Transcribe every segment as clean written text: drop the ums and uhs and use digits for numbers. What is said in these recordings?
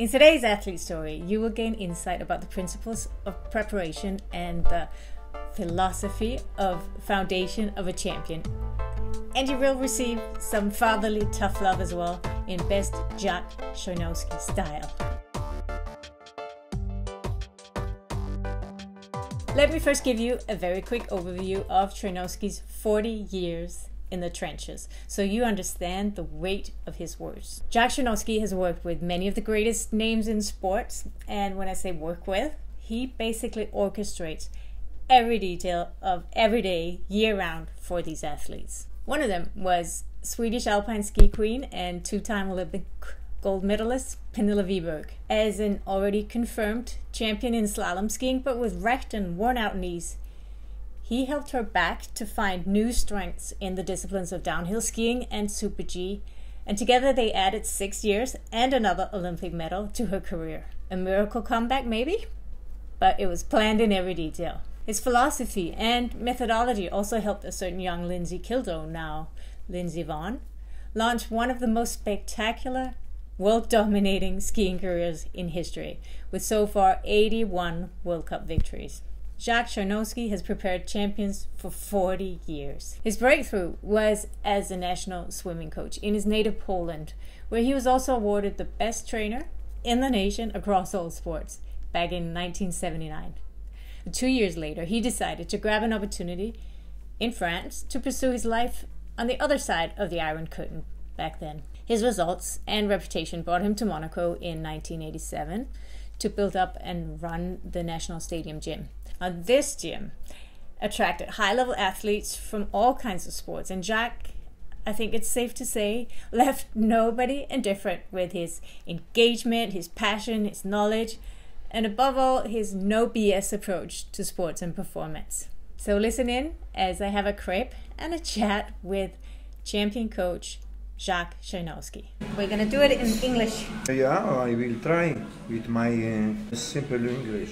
In today's athlete story, you will gain insight about the principles of preparation and the philosophy of foundation of a champion. And you will receive some fatherly tough love as well in best Jacques Choynowski style. Let me first give you a very quick overview of Choynowski's 40 years in the trenches, so you understand the weight of his words. Jacques Choynowski has worked with many of the greatest names in sports, and when I say work with, he basically orchestrates every detail of every day, year-round for these athletes. One of them was Swedish alpine ski queen and two-time Olympic gold medalist Pernilla Wiberg. As an already confirmed champion in slalom skiing, but with wrecked and worn-out knees, he helped her back to find new strengths in the disciplines of downhill skiing and Super G, and together they added 6 years and another Olympic medal to her career. A miracle comeback maybe, but it was planned in every detail. His philosophy and methodology also helped a certain young Lindsey Kildow, now Lindsey Vonn, launch one of the most spectacular, world-dominating skiing careers in history, with so far 81 World Cup victories. Jacques Choynowski has prepared champions for 40 years. His breakthrough was as a national swimming coach in his native Poland, where he was also awarded the best trainer in the nation across all sports back in 1979. 2 years later, he decided to grab an opportunity in France to pursue his life on the other side of the Iron Curtain back then. His results and reputation brought him to Monaco in 1987 to build up and run the National Stadium gym. Now, this gym attracted high-level athletes from all kinds of sports, and Jacques, I think it's safe to say, left nobody indifferent with his engagement, his passion, his knowledge, and above all, his no BS approach to sports and performance. So listen in as I have a crêpe and a chat with champion coach Jacques Choynowski. We're going to do it in English. Yeah, I will try with my simple English.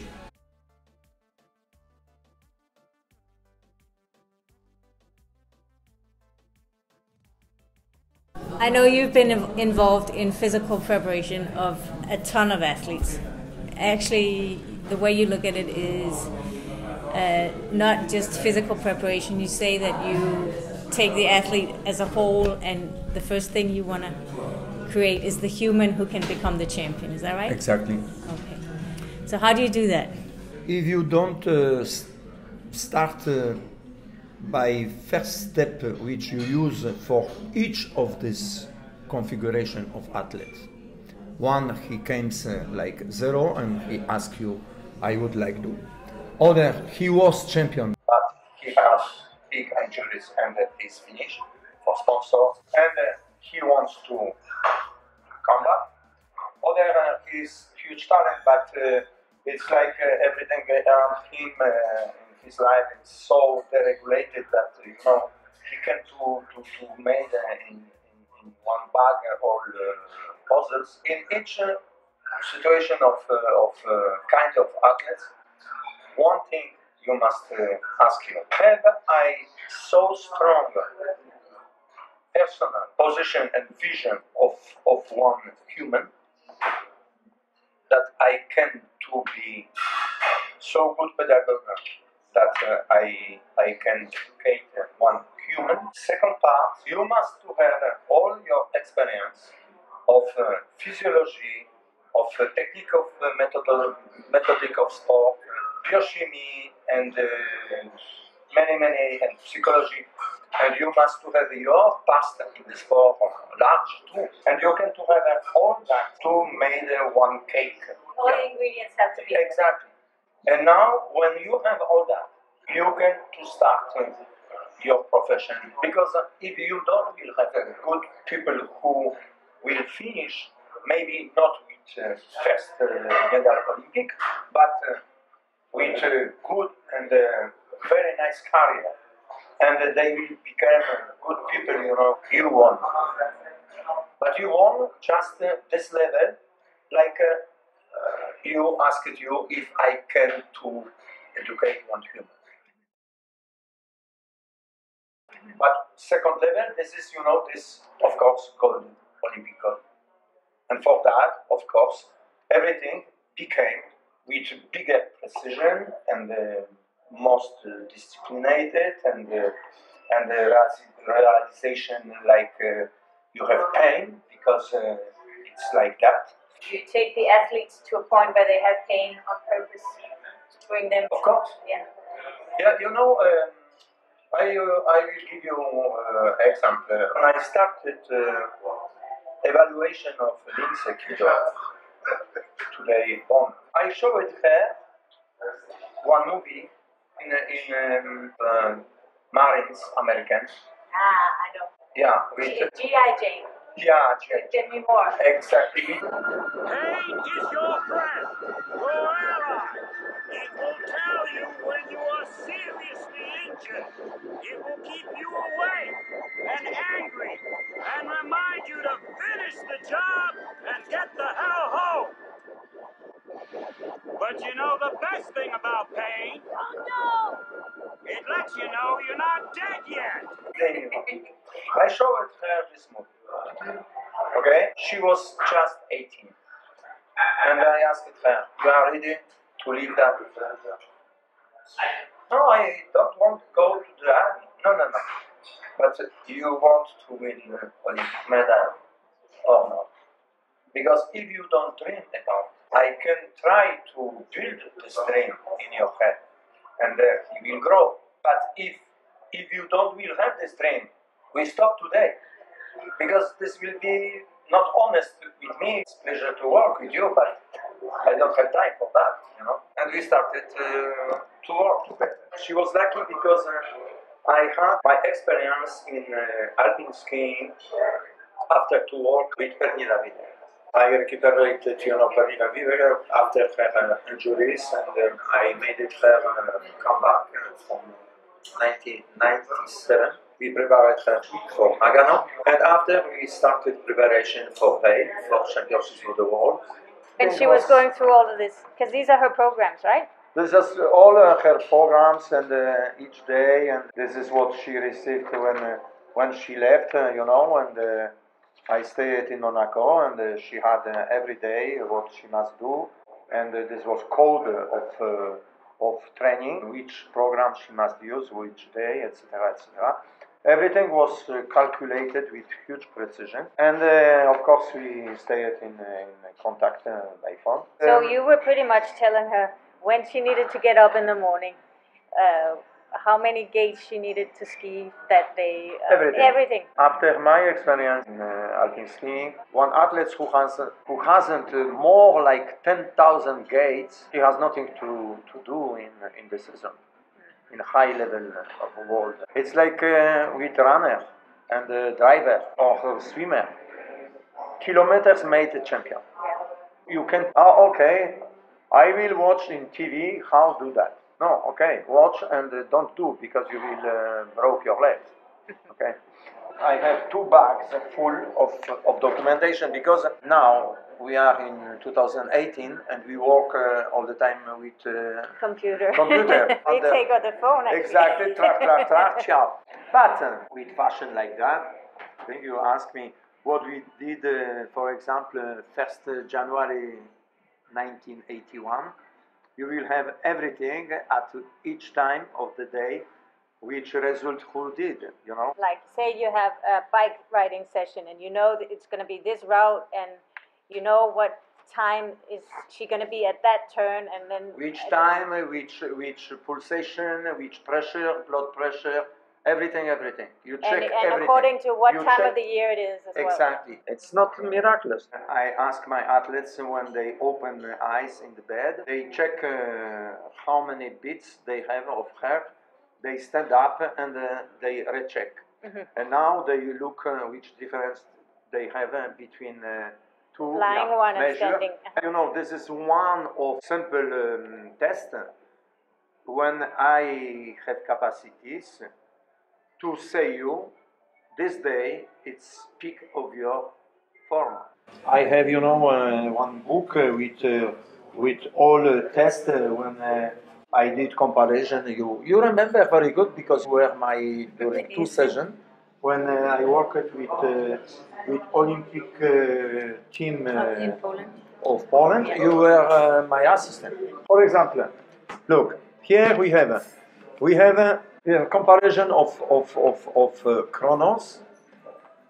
I know you've been involved in physical preparation of a ton of athletes. Actually, the way you look at it is not just physical preparation. You say that you take the athlete as a whole, and the first thing you want to create is the human who can become the champion. Is that right? Exactly. Okay. So how do you do that? If you don't start by first step which you use for each of this configuration of athletes. One, he comes like zero and he asks you, I would like to. Other, he was champion, but he has big injuries and he's finished for sponsors, and he wants to come back. Other is huge talent, but it's like everything around him in his life is so deregulated that he can to make in one bag all puzzles. In each situation of kind of athletes, one thing you must ask him: have I so strong personal position and vision of one human that I can to be so good pedagogue that I can educate one human. Second part, you must to have all your experience of physiology, of technique of methodic of sport, biochemie, and many and psychology. And you must to have your past in the sport large too. And you can to have all that to make one cake. All the ingredients have to be exactly. And now, when you have all that, you can to start your profession. Because if you don't will have good people who will finish, maybe not with first medal Olympic, but with good and very nice career. And they will become good people, you won. But you won just this level, like you asked you if I can to educate one human. But second level, this is, this, of course, gold, Olympic gold. And for that, of course, everything became with bigger precision and most disciplined and the realization like you have pain because it's like that. You take the athletes to a point where they have pain on purpose to bring them. Of course. Yeah. Yeah, you know, I will give you example. When I started evaluation of Lindsey Kildow, today Vonn, I showed her one movie in Marines, Americans. I know. Yeah, with G.I. Jane. yeah, Demi Moore. exactly. Pain is your friend, your ally. It will tell you when you are seriously injured. It will keep you awake and angry and remind you to finish the job and get the hell home. But you know the best thing about pain? Oh no! It lets you know you're not dead yet. I showed her this movie. Okay, she was just 18, and I asked her, "You are ready to leave that?" No, I don't want to go to the army. No. But you want to win Olympic medal or not? Because if you don't dream about it, I can try to build this dream in your head, and he will grow. But if you don't will have this dream, we stop today. Because this will be not honest with me. It's a pleasure to work with you, but I don't have time for that, you know. And we started to work together. She was lucky because I had my experience in alpine skiing after to work with Pernilla Wiberg. I recuperated, Pernilla Wiberg after her injuries, and I made it her come back from 1997. We prepared her for Nagano, and after we started preparation for Bay, for Championships of the World. And she was going through all of this, because these are her programs, right? This is all her programs, and each day, and this is what she received when she left, and I stayed in Monaco, and she had every day what she must do, and this was code of training, which program she must use, which day, etc., etc. Everything was calculated with huge precision, and of course we stayed in contact by phone. So you were pretty much telling her when she needed to get up in the morning, how many gates she needed to ski that day, everything. After my experience in alpine skiing, one athlete who hasn't more like 10,000 gates, he has nothing to do in the season. In high level of the world. It's like with runner and driver or swimmer. Kilometers made a champion. Yeah. You can, okay, I will watch in TV how do that. No, okay, watch and don't do because you will break your legs. Okay. I have 2 bags full of documentation because now we are in 2018 and we work all the time with computer. We take out the phone. Actually. Exactly, track, ciao. But with fashion like that, when you ask me what we did, for example, 1st January 1981, you will have everything at each time of the day. Which result who did, Like, say you have a bike riding session and you know that it's going to be this route and you know what time is she going to be at that turn and then... Which time, which pulsation, which pressure, blood pressure, everything. You check everything. And according to what time of the year it is as well. Exactly. It's not miraculous. I ask my athletes when they open their eyes in the bed, they check how many beats they have of heart. They stand up and they recheck. Mm-hmm. And now they look which difference they have between two lying one and standing. This is one of simple tests when I have capacities to say you this day it's peak of your form. I have one book with all tests when. I did comparison. You remember very good because you were during 2 sessions when I worked with Olympic team in Poland. of Poland, you were my assistant. For example, look, here we have a comparison of chronos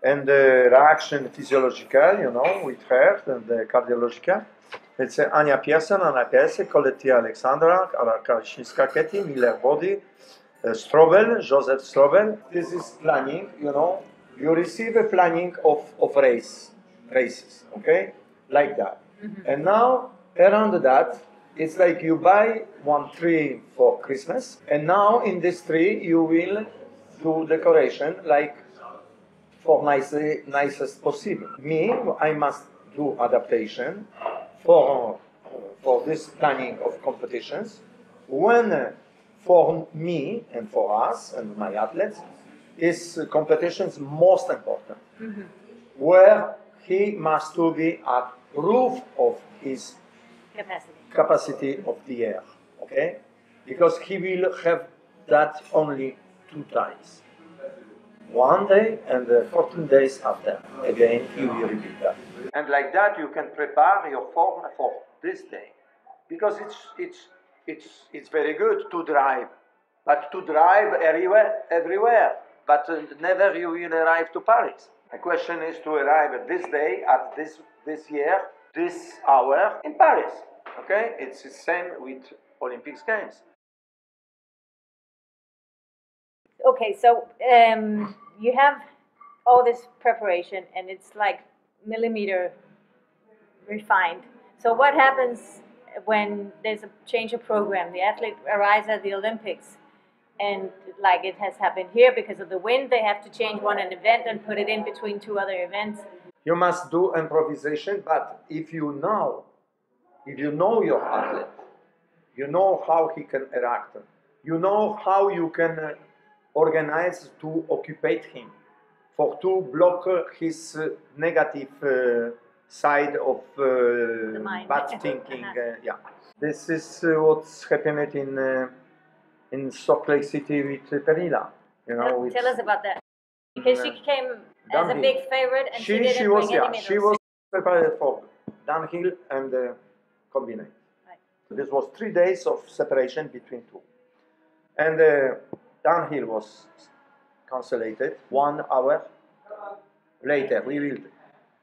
and the reaction physiological, you know, with heart and the cardiological. Let's say Anja Pearson, Colletti Alexandra, Kaczynska-Ketty, Miller Body, Strobel, Joseph Strobel. This is planning, you know. You receive a planning of races, okay? Like that. Mm-hmm. And now, around that, it's like you buy one tree for Christmas, and now in this tree you will do decoration like for nicest possible. Me, I must do adaptation for this planning of competitions. When for me and for us and my athletes, is competitions most important, mm-hmm. where he must to be at proof of his capacity of the air, okay? Because he will have that only 2 times. One day and 14 days after. Again, he will repeat that. And like that, you can prepare your form for this day. Because it's very good to drive, but to drive everywhere. But never you will arrive to Paris. The question is to arrive at this day, at this year, this hour in Paris. Okay? It's the same with Olympics Games. Okay, so you have all this preparation and it's like millimeter refined. So what happens when there's a change of program? The athlete arrives at the Olympics and like it has happened here because of the wind, they have to change an event and put it in between 2 other events. You must do improvisation, but if you know your athlete, you know how he can react, you know how you can organize to occupy him, to block his negative side of bad thinking. Yeah, this is what's happened in Salt Lake City with Pernilla. You know, tell us about that. Because she came as a big favorite and she didn't bring any medals. She was prepared for downhill and combined. Right. This was 3 days of separation between 2. And downhill was cancelled 1 hour later. We will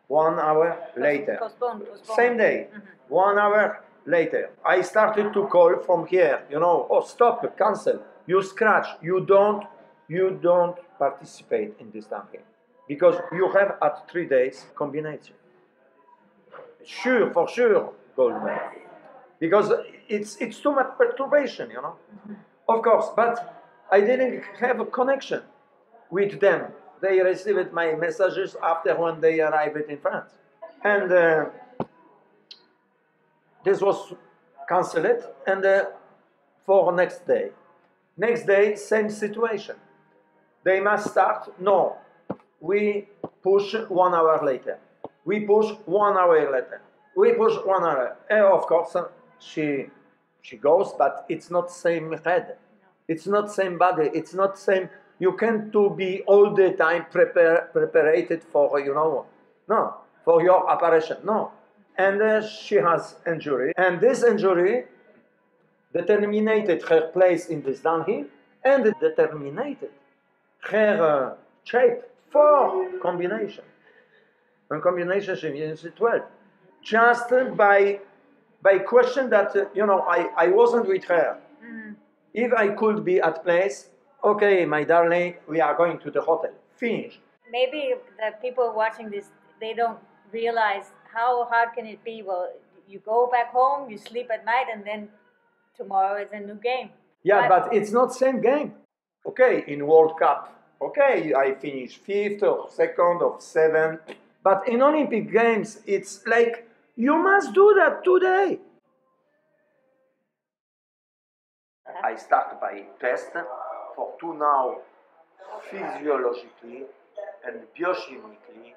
1 hour later. Postponed. Same day. Mm-hmm. 1 hour later. I started to call from here, you know, oh, stop, cancel. You scratch. You don't participate in this downhill. Because you have at 3 days combination. Sure, for sure, gold medal. Because it's too much perturbation, you know. Mm-hmm. Of course, but I didn't have a connection with them. They received my messages after when they arrived in France. And this was cancelled and for next day. Next day, same situation. They must start. No, we push 1 hour later. We push 1 hour later. We push 1 hour. And of course, she goes, but it's not same head. It's not same body. It's not same. You can't be all the time prepared for, you know, no, for your apparition. No. And she has injury. And this injury determined her place in this downhill and determined her shape for combination. And combination she means 12. Just by question that, you know, I wasn't with her. Mm-hmm. If I could be at place, okay, my darling, we are going to the hotel. Finish. Maybe the people watching this, they don't realize how hard can it be. Well, you go back home, you sleep at night, and then tomorrow is a new game. Yeah, but it's not same game. Okay, in World Cup, okay, I finish 5th or 2nd or 7th. But in Olympic Games, it's like, you must do that today. I start by test for to know physiologically and biochemically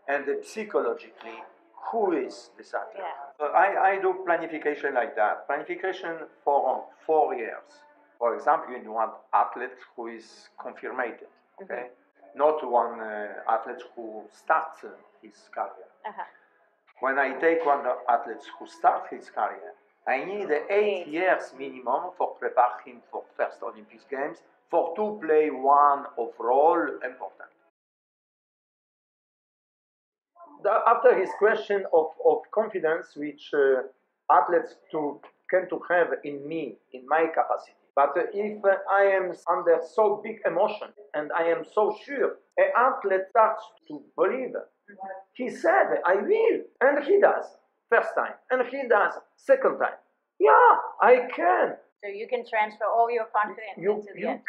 and psychologically who is this athlete. Yeah. I do planification like that. Planification for 4 years. For example, you want athlete who is confirmed, okay? Mm-hmm. Not one athlete who starts his career. Uh-huh. When I take one athlete who starts his career, I need 8 years minimum for prepare him for first Olympic Games, for to play one of role important. After his question of confidence, which athletes can to have in me, in my capacity. But if I am under so big emotion and I am so sure, an athlete starts to believe. He said, I will. And he does. First time. And he does second time. Yeah, I can. So you can transfer all your confidence into the end.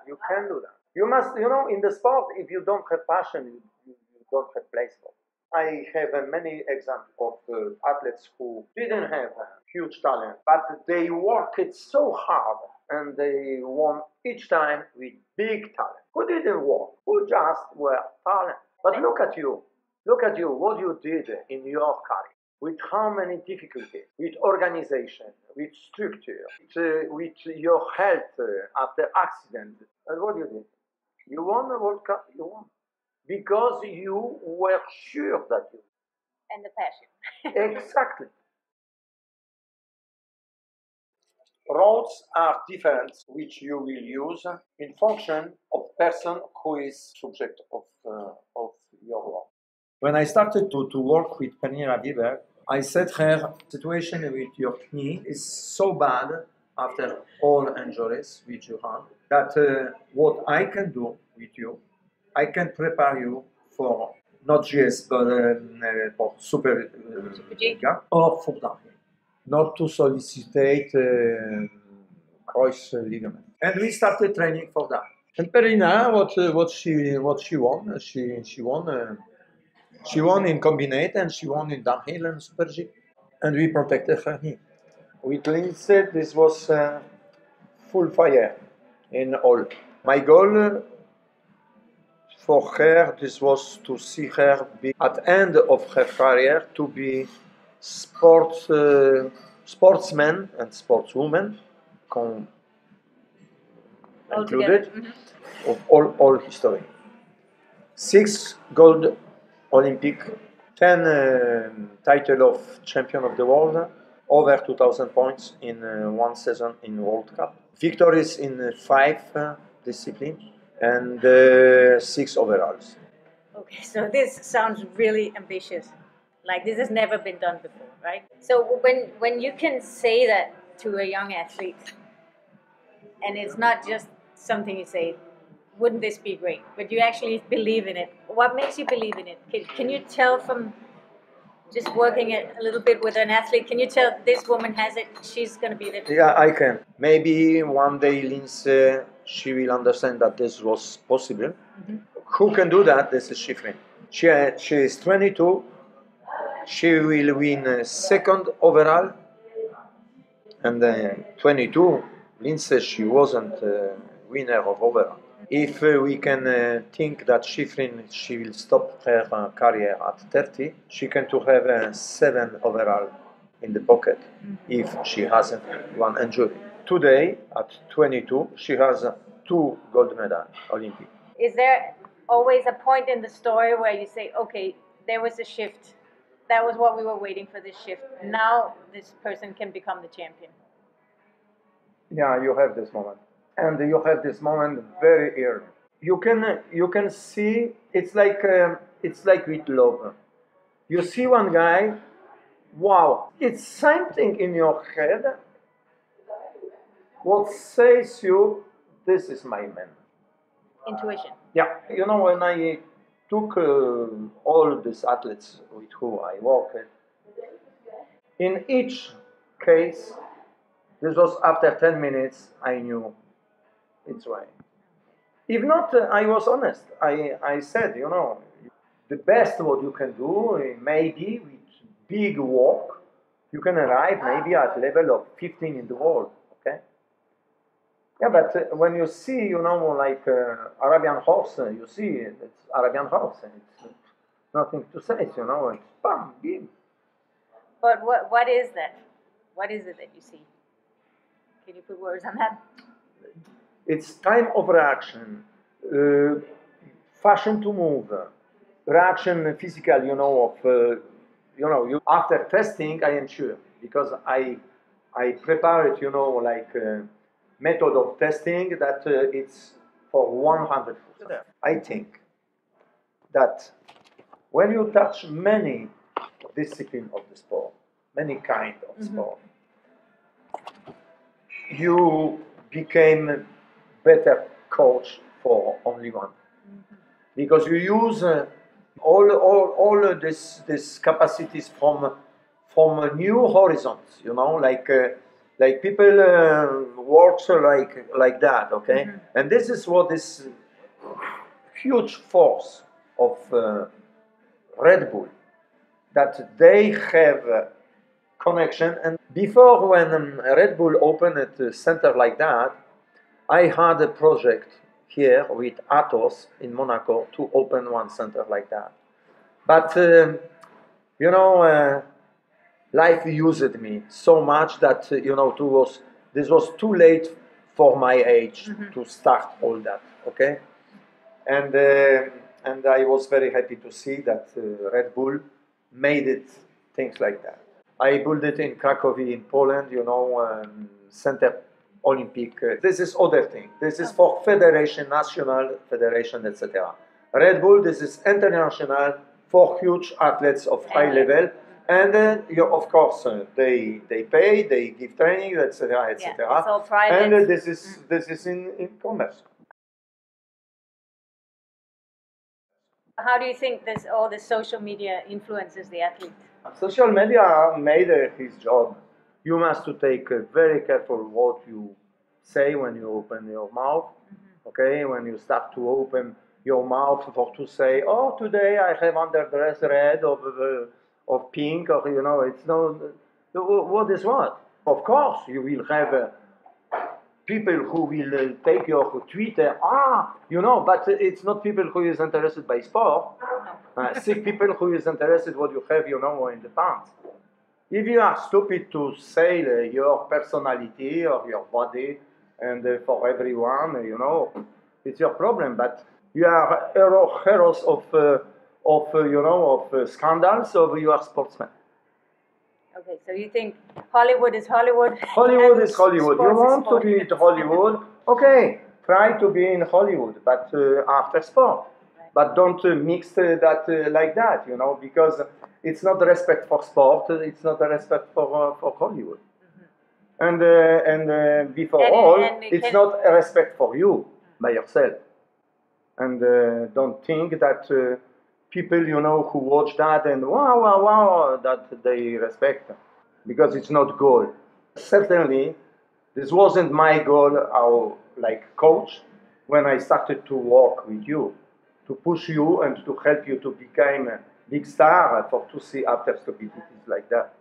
You can do that. You must, in the sport, if you don't have passion, you don't have place for it. I have many examples of athletes who didn't have huge talent, but they worked so hard and they won each time with big talent. Who didn't work? Who just were talent? But look at you, what you did in your career. With how many difficulties, with organization, with structure, with your health after accident. And what you did? You won the World Cup, you won. Because you were sure that you. And the passion. Exactly. Roads are different, which you will use in function of person who is subject of your work. When I started to work with Pernilla Wiberg, I said her, situation with your knee is so bad after all injuries which you have, that what I can do with you, I can prepare you for not GS, but for Super G or for downhill, not to solicitate cross ligament. And we started training for that. And Pernilla, what she won? She won in combinate and she won in downhill and Super G. And we protected her knee. With Lindsey, this was full fire in all. My goal for her, this was to see her be at the end of her career to be sportsman and sportswoman included of all history. 6 gold Olympic, 10 title of champion of the world, over 2,000 points in one season in World Cup, victories in 5 disciplines, and 6 overalls. Okay, so this sounds really ambitious. Like this has never been done before, right? So when you can say that to a young athlete, and it's not just something you say, wouldn't this be great? But you actually believe in it. What makes you believe in it? Can you tell from just working a little bit with an athlete, can you tell this woman has it, she's going to be there? Yeah, I can. Maybe one day Lindsey, she will understand that this was possible. Mm-hmm. Who can do that? This is Schifrin. She is 22. She will win second overall. And 22, Lindsey, she wasn't winner of overall. If we can think that Schifrin, she will stop her career at 30, she can to have 7 overall in the pocket if she hasn't one injury. Today, at 22, she has 2 gold medals Olympic. Is there always a point in the story where you say, okay, there was a shift. That was what we were waiting for, this shift. Now this person can become the champion. Yeah, you have this moment. And you have this moment very early. You can see it's like with love. You see one guy, wow, it's something in your head. What says you, this is my man. Intuition. Yeah, when I took all these athletes with whom I worked, in each case, this was after 10 minutes, I knew it's right. If not, I was honest. I said, the best what you can do, maybe with big work, you can arrive maybe at level of 15 in the world, okay? Yeah, but when you see, like Arabian horse, you see it's Arabian horse, and it's nothing to say, it's bam, bim. But what is that? What is it that you see? Can you put words on that? It's time of reaction, fashion to move, reaction physical, of after testing, I am sure, because I prepare it, like method of testing that it's for 100%. I think that when you touch many disciplines of the sport, many kind of sport, you became better coach for only one, because you use all this capacities from new horizons, like people works like that, okay, and this is what this huge force of Red Bull, that they have connection. And before, when Red Bull opened a center like that, I had a project here with Athos in Monaco to open one center like that. But, life used me so much that, this was too late for my age to start all that, okay? And I was very happy to see that Red Bull made it things like that. I built it in Krakow in Poland, Center Olympic. This is other thing. This is for federation, national federation, etc. Red Bull, this is international for huge athletes of high level. And of course, they pay, they give training, etc., etc. Yeah, it's all private. And this is in commerce. How do you think all the social media influences the athlete? Social media made his job. You must to take very careful what you say when you open your mouth. Okay, when you start to open your mouth for to say, oh, today I have underdress red of pink, or it's no. What is what? Of course, you will have people who will take your Twitter, but it's not people who is interested by sport. Sick people who is interested what you have, in the pants. If you are stupid to say your personality or your body, and for everyone, it's your problem. But you are heroes of scandals, or you are sportsmen. Okay, so you think Hollywood is Hollywood? Hollywood is Hollywood. You want to be in Hollywood? Okay, try to be in Hollywood, but after sport. Right. But don't mix that like that, because it's not respect for sport. It's not a respect for Hollywood. And before it's not a respect for you by yourself. And don't think that people, who watch that and wow, that they respect, because it's not goal. Certainly, this wasn't my goal, coach, when I started to work with you, to push you and to help you to become a big star, for to see after stupidities like that.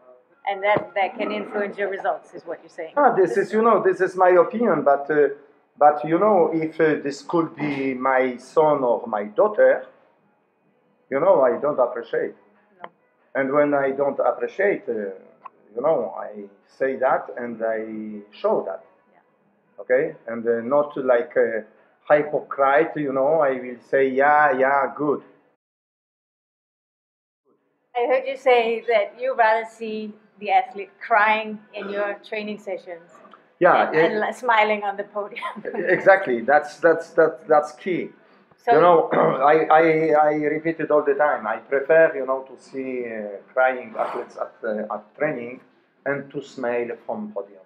And that can influence your results, is what you're saying. This is my opinion, but if this could be my son or my daughter, I don't appreciate. No. And when I don't appreciate, I say that and I show that. Yeah. Okay? And not like a hypocrite, I will say, yeah, good. I heard you say that you rather see the athlete crying in your training sessions. Yeah. And smiling on the podium. Exactly. That's key. So, I repeat it all the time. I prefer, to see crying athletes at training and to smile from podium.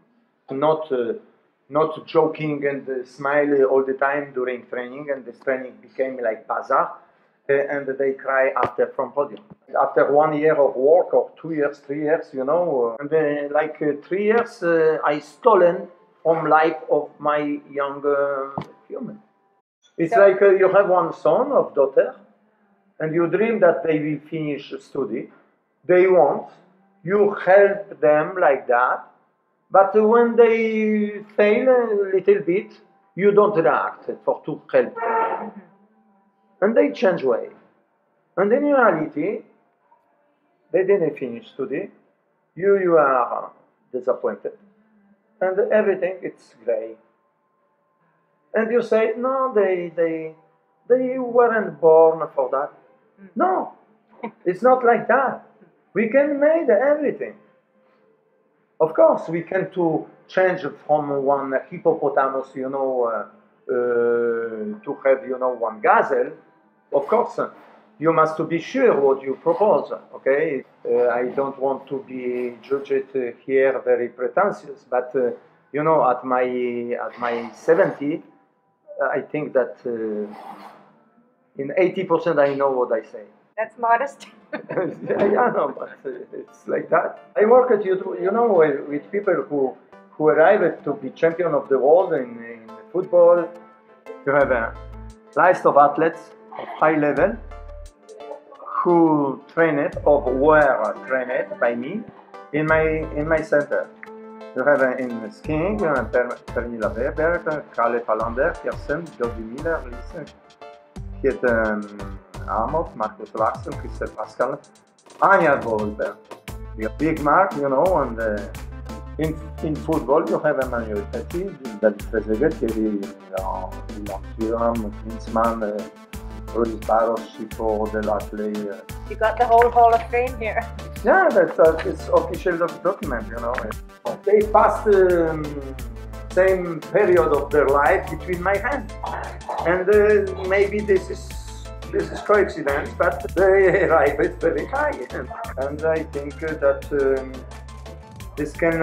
Not joking and smile all the time during training, and this training became like bazaar, and they cry after from podium. After 1 year of work, or 2 years, 3 years, and 3 years, I stolen from life of my young human. It's like you have one son or daughter, and you dream that they will finish study. They won't. You help them like that. But when they fail a little bit, you don't react to help them. And they change way. And in reality, they didn't finish study. You are disappointed. And everything, it's gray. And you say, no, they weren't born for that. No, it's not like that. We can make everything. Of course, we can to change from one hippopotamus, to have, one gazelle. Of course, you must to be sure what you propose. Okay, I don't want to be judged here very pretentious, but at my 70, I think that in 80% I know what I say. That's modest. Yeah, no, but it's like that. I work at with people who arrive to be champion of the world in football. You have a list of athletes of high level who trained or were trained by me in my center. You have in skiing, Pernilla Wiberg, Kalle Palander, Kirsten, Georgie Miller, Lisa, Piet Amot, Marcus Larsen, Christel Pascal, Anja Bolbjerg. The big mark, and in football you have Emmanuel Petit, David Trezeguet, Thierry Laurent, Klinsmann, Rolis Barros, Chico, Delatley. You got the whole Hall of Fame here. Yeah, it's official document, They passed the same period of their life between my hands. And maybe this is coincidence, but they arrived very high. And I think that this can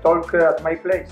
talk at my place.